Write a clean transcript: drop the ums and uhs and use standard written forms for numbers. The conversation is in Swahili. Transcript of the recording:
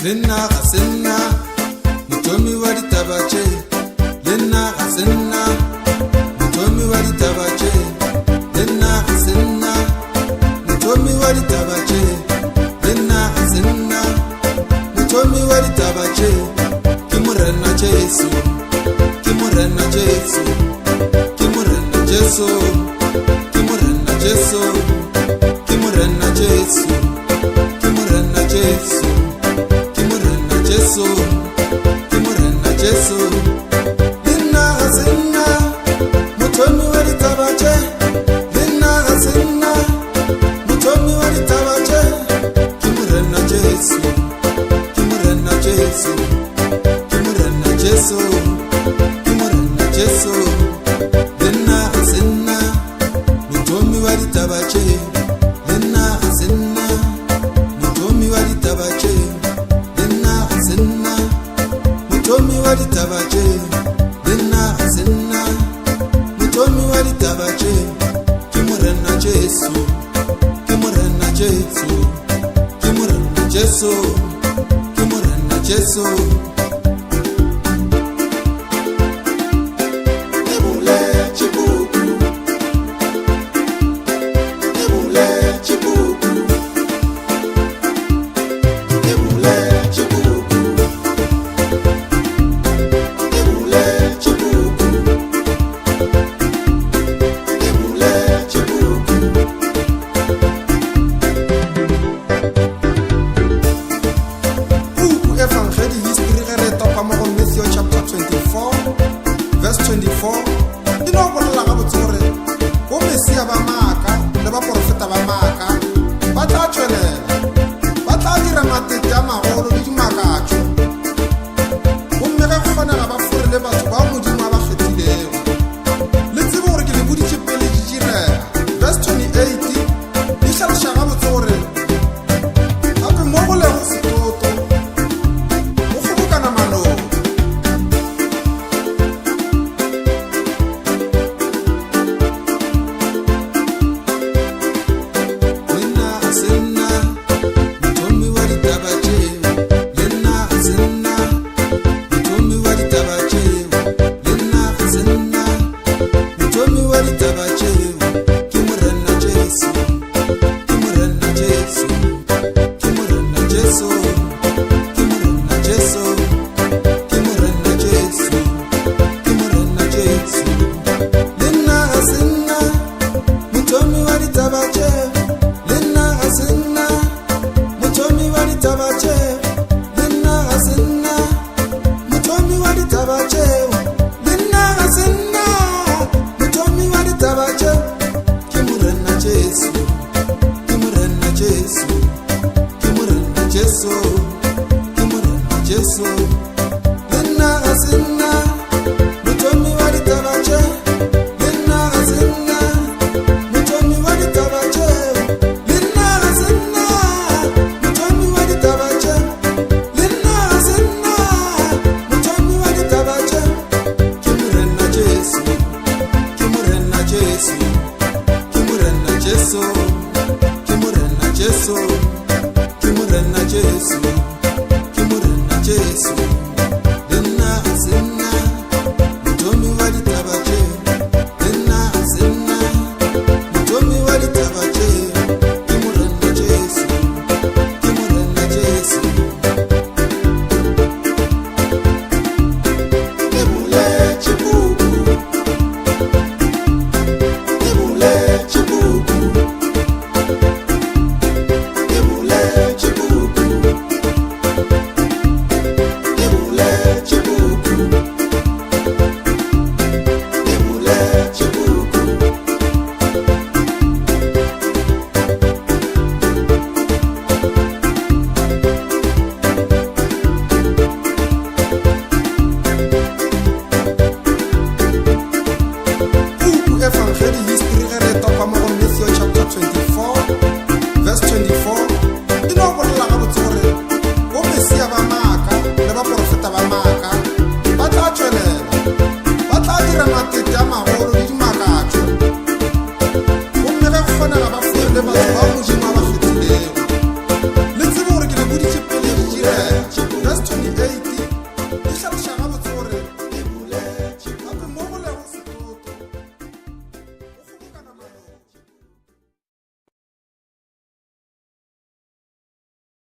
Lena Hasena, Mutomi Wadi Tabache, Lena Hasena, Mutomi Wadi Tabache, Lena Hasena, Mutomi Wadi Tabache, Lena Hasena, Mutomi Wadi Tabache, Kimurena Jesu, Kimurena Jesu, Kimurena Jesu, Kimurena Jesu, Kimurena Jesu, Kimurena Jesu. Kimurena Jesu, Lena Hasena, Mutomi Wadi Tabache, Lena Hasena, Mutomi Wadi Tabache, Kimurena Jesu, Kimurena Jesu, Kimurena Jesu, Kimurena Jesu, Lena Hasena, Mutomi Wadi Tabache, Lena Hasena, Mutomi Wadi Tabache. Mutomi Wadi Tabache, Lena Hasena, Mutomi Wadi Tabache, Kimurena Jesu, Kimurena Jesu, Kimurena Jesu, Kimurena Jesu. Vamos